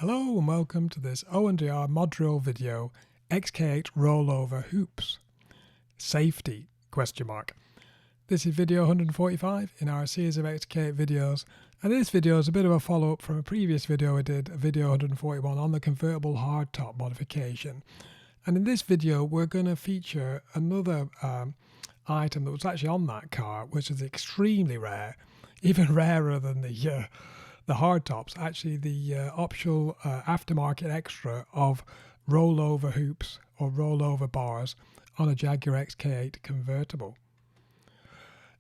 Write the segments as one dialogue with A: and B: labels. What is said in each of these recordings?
A: Hello and welcome to this O&DR Modurol video, XK8 rollover hoops. Safety, ? This is video 145 in our series of XK8 videos, and this video is a bit of a follow-up from a previous video I did, video 141 on the convertible hardtop modification. And in this video we're going to feature another item that was actually on that car, which is extremely rare, even rarer than the hardtops, actually the optional aftermarket extra of rollover hoops or rollover bars on a Jaguar XK8 Convertible.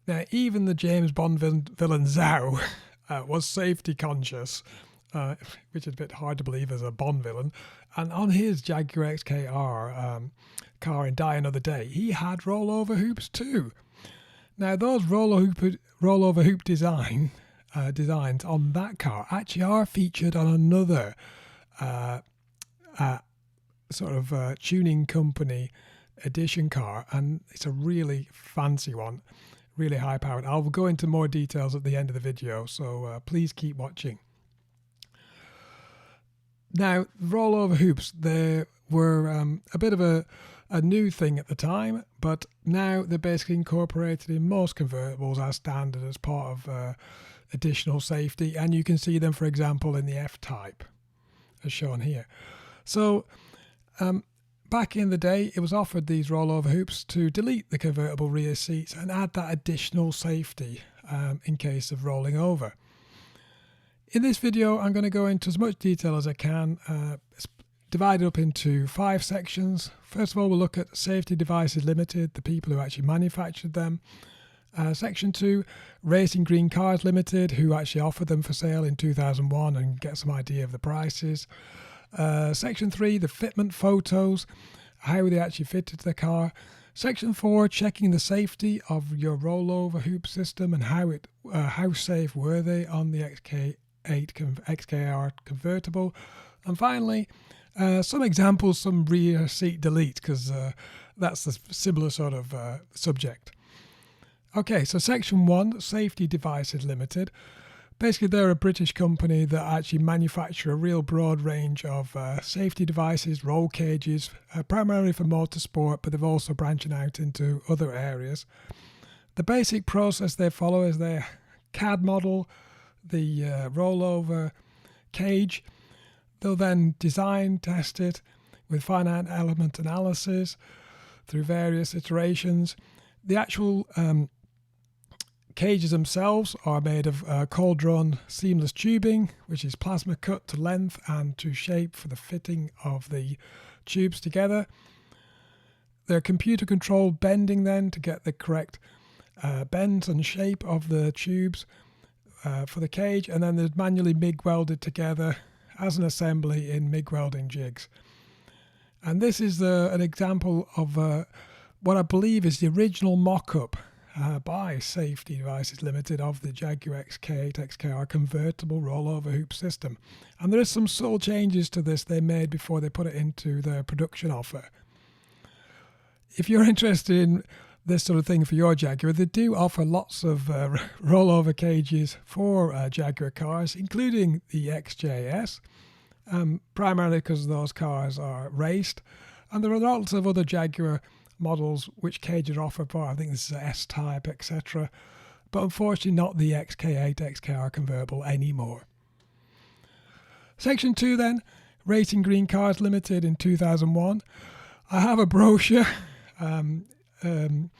A: Now, even the James Bond villain Zhao was safety conscious, which is a bit hard to believe as a Bond villain, and on his Jaguar XK-R car in Die Another Day, he had rollover hoops too. Now, those rollover hoop designs on that car actually are featured on another tuning company edition car, and it's a really fancy one, really high powered. I'll go into more details at the end of the video, so please keep watching. Now, rollover hoops, they were a bit of a new thing at the time, but now they're basically incorporated in most convertibles as standard as part of additional safety, and you can see them, for example, in the F-Type as shown here. So back in the day, it was offered these rollover hoops to delete the convertible rear seats and add that additional safety in case of rolling over. In this video, I'm going to go into as much detail as I can. It's divided up into 5 sections. First of all, we'll look at Safety Devices Ltd, the people who actually manufactured them. Section 2, Racing Green Cars Limited, who actually offered them for sale in 2001 and get some idea of the prices. Section 3, the fitment photos, how they actually fitted the car. Section 4, checking the safety of your rollover hoop system and how safe were they on the XKR Convertible. And finally, some examples, some rear seat delete, because that's the similar sort of subject. Okay, so Section 1, Safety Devices Ltd. Basically, they're a British company that actually manufacture a real broad range of safety devices, roll cages, primarily for motorsport, but they've also branching out into other areas. The basic process they follow is their CAD model, the rollover cage. They'll then design, test it with finite element analysis through various iterations. The actual cages themselves are made of cold drawn seamless tubing, which is plasma cut to length and to shape for the fitting of the tubes together. They're computer controlled bending then to get the correct bends and shape of the tubes for the cage, and then they're manually MIG welded together as an assembly in MIG welding jigs. And this is an example of what I believe is the original mock-up by Safety Devices Ltd of the Jaguar XK8 XKR Convertible rollover hoop system. And there are some subtle changes to this they made before they put it into their production offer. If you're interested in this sort of thing for your Jaguar, they do offer lots of rollover cages for Jaguar cars, including the XJ-S, primarily because those cars are raced, and there are lots of other Jaguar models which cages are offered for. I think this is an S-Type, etc., but unfortunately not the XK8 XKR Convertible anymore. Section 2 then, Racing Green Cars Limited in 2001. I have a brochure, and in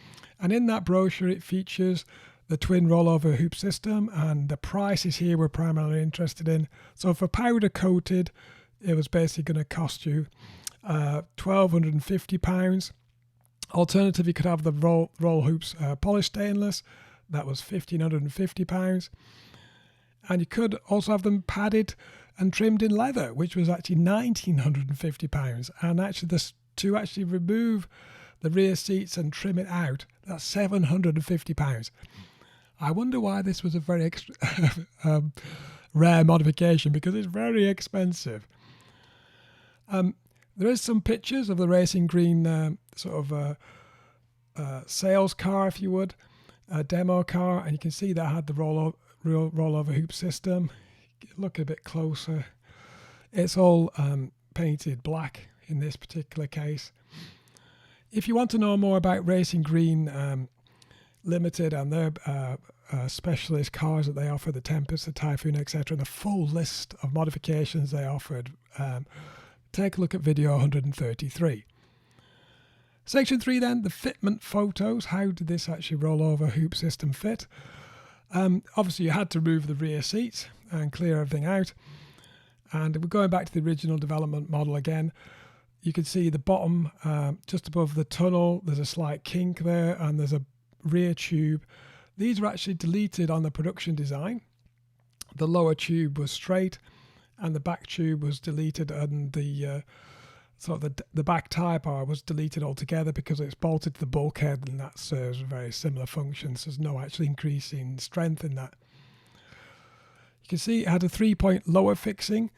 A: that brochure it features the twin rollover hoop system, and the prices here we're primarily interested in. So for powder coated, it was basically going to cost you £1,250. Alternative, you could have the roll hoops polished stainless, that was £1,550. And you could also have them padded and trimmed in leather, which was actually £1,950. And actually, to actually remove the rear seats and trim it out, that's £750. I wonder why this was a very rare modification, because it's very expensive. There is some pictures of the Racing Green sales car, if you would, a demo car, and you can see that had the rollover hoop system. Look a bit closer. It's all painted black in this particular case. If you want to know more about Racing Green Limited and their specialist cars that they offer, the Tempest, the Typhoon, etc., and the full list of modifications they offered, take a look at video 133. Section 3 then, the fitment photos. How did this actually rollover hoop system fit? Obviously you had to remove the rear seats and clear everything out. And we're going back to the original development model again. You can see the bottom, just above the tunnel, there's a slight kink there, and there's a rear tube. These were actually deleted on the production design. The lower tube was straight, and the back tube was deleted, and the back tyre bar was deleted altogether because it's bolted to the bulkhead, and that serves very similar functions. There's no actual increase in strength in that. You can see it had a 3-point lower fixing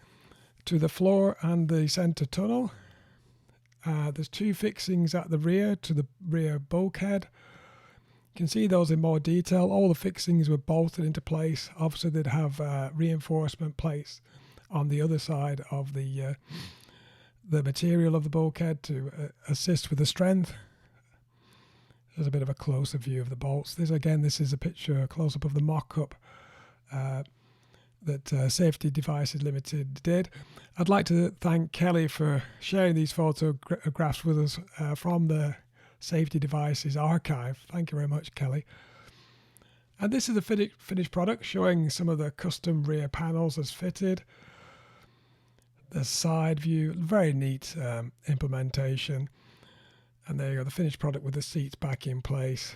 A: to the floor and the centre tunnel. There's 2 fixings at the rear to the rear bulkhead. You can see those in more detail. All the fixings were bolted into place. Obviously they'd have reinforcement plates on the other side of the material of the bulkhead to assist with the strength. There's a bit of a closer view of the bolts. This is a picture, a close-up of the mock-up that Safety Devices Ltd did. I'd like to thank Kelly for sharing these photographs with us from the Safety Devices archive. Thank you very much, Kelly. And this is the finished product, showing some of the custom rear panels as fitted. The side view, very neat implementation. And there you go, the finished product with the seats back in place.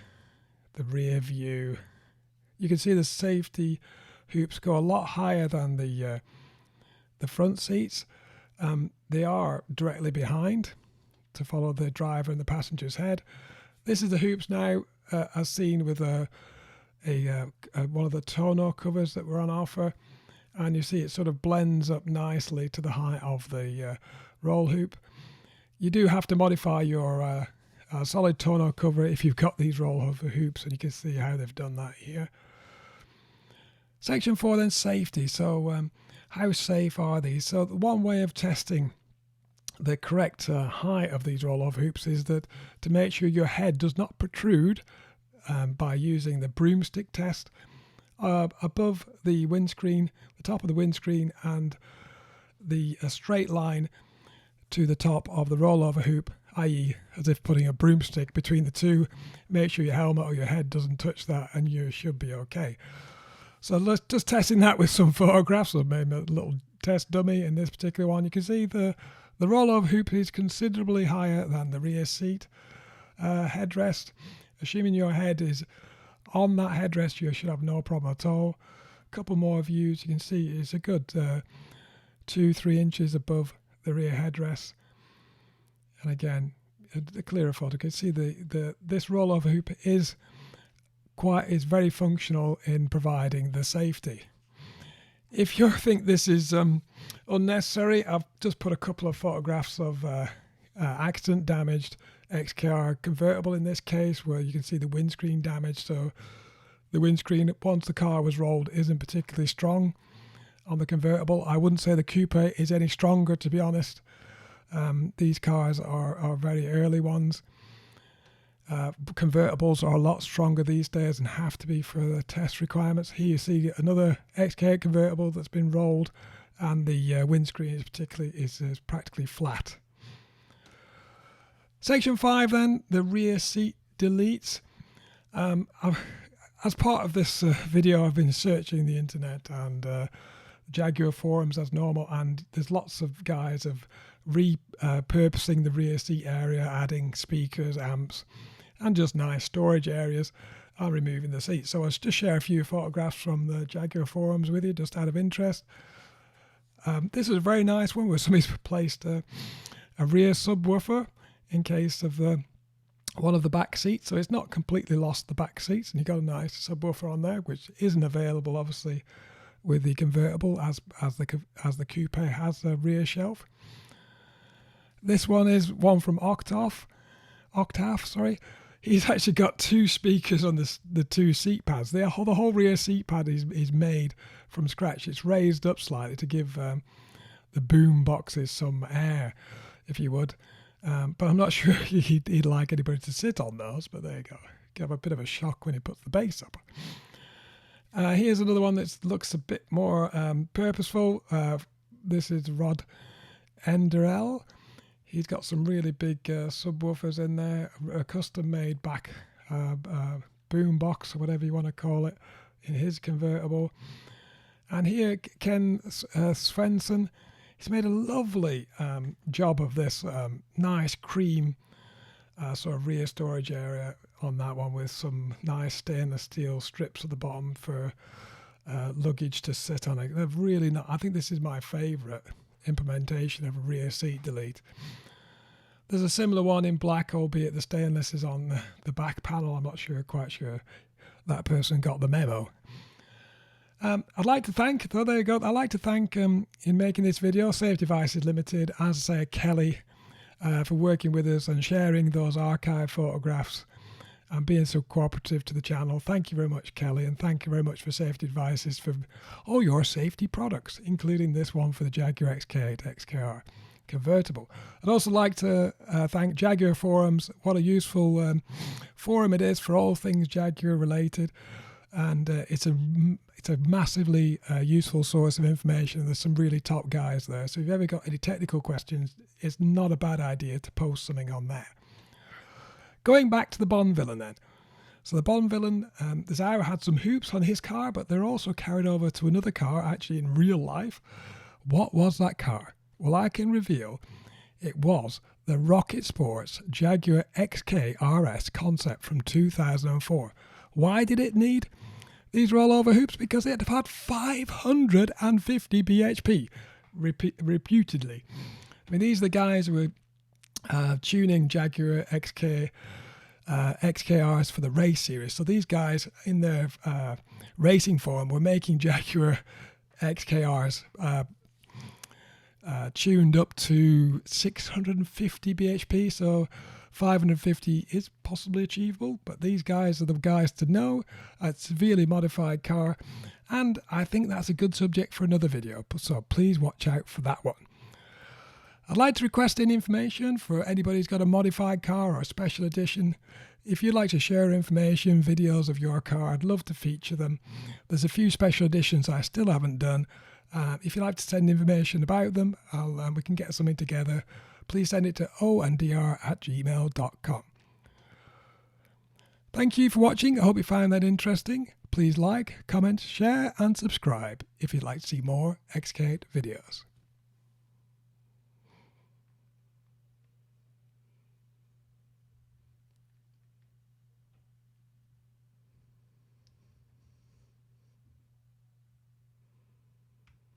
A: The rear view. You can see the safety hoops go a lot higher than the front seats. They are directly behind to follow the driver and the passenger's head. This is the hoops now as seen with one of the tonneau covers that were on offer, and you see it sort of blends up nicely to the height of the roll hoop. You do have to modify your solid tonneau cover if you've got these rollover hoops, and you can see how they've done that here. Section 4 then, safety. So how safe are these? So one way of testing the correct height of these rollover hoops is that to make sure your head does not protrude by using the Broomstick Test above the windscreen, the top of the windscreen, and the straight line to the top of the rollover hoop, i.e. as if putting a broomstick between the two. Make sure your helmet or your head doesn't touch that and you should be okay. So let's just testing that with some photographs, or maybe a little test dummy in this particular one. You can see the rollover hoop is considerably higher than the rear seat headrest. Assuming your head is on that headrest, you should have no problem at all. A couple more views, you can see it's a good 2-3 inches above the rear headrest. And again, a clearer photo. You can see this rollover hoop is very functional in providing the safety. If you think this is unnecessary, I've just put a couple of photographs of accident damaged XKR Convertible in this case, where you can see the windscreen damage. So the windscreen, once the car was rolled, isn't particularly strong on the convertible. I wouldn't say the coupe is any stronger, to be honest. These cars are very early ones. Convertibles are a lot stronger these days and have to be for the test requirements. Here you see another XK8 Convertible that's been rolled, and the windscreen is practically flat. Section 5 then, the rear seat deletes. As part of this video, I've been searching the internet and Jaguar Forums as normal, and there's lots of guys of repurposing the rear seat area, adding speakers, amps, and just nice storage areas, and removing the seats. So I'll just share a few photographs from the Jaguar Forums with you, just out of interest. This is a very nice one where somebody's placed a rear subwoofer in case of one of the back seats, so it's not completely lost the back seats, and you've got a nice subwoofer on there, which isn't available obviously with the convertible as the coupe has a rear shelf. This one is one from Octave. He's actually got 2 speakers on the 2 seat pads. The whole rear seat pad is made from scratch. It's raised up slightly to give the the boom boxes some air, if you would. But I'm not sure he'd like anybody to sit on those, but there you go. You have a bit of a shock when he puts the bass up. Here's another one that looks a bit more purposeful. This is Rod Enderell. He's got some really big subwoofers in there, a custom-made back boom box, or whatever you want to call it, in his convertible. And here, Ken Svensson, he's made a lovely job of this nice cream sort of rear storage area on that one, with some nice stainless steel strips at the bottom for luggage to sit on it. They've really not, I think this is my favourite implementation of a rear seat delete. There's a similar one in black, albeit the stainless is on the back panel. I'm not quite sure that person got the memo. I'd like to thank, though, there you go, I'd like to thank, in making this video, Safety Devices Ltd, as I say, Kelly, for working with us and sharing those archive photographs and being so cooperative to the channel. Thank you very much, Kelly, and thank you very much for Safety Devices for all your safety products, including this one for the Jaguar XK8 XKR Convertible. I'd also like to thank Jaguar Forums. What a useful forum it is for all things Jaguar related, and it's a massively useful source of information. There's some really top guys there, so if you've ever got any technical questions, it's not a bad idea to post something on there. Going back to the Bond villain then. So the Bond villain, this hour had some hoops on his car, but they're also carried over to another car, actually in real life. What was that car? Well, I can reveal it was the Rocketsports Jaguar XK-RS concept from 2004. Why did it need these rollover hoops? Because it had 550 bhp, reputedly. I mean, these are the guys who were tuning Jaguar XK-RS for the race series. So these guys in their racing forum were making Jaguar XK-RS tuned up to 650 bhp, so 550 is possibly achievable, but these guys are the guys to know. A severely modified car, and I think that's a good subject for another video, so please watch out for that one. I'd like to request any information for anybody who's got a modified car or a special edition. If you'd like to share information, videos of your car, I'd love to feature them. There's a few special editions I still haven't done. If you'd like to send information about them, we can get something together. Please send it to ondr@gmail.com. Thank you for watching. I hope you found that interesting. Please like, comment, share and subscribe if you'd like to see more XK8 videos.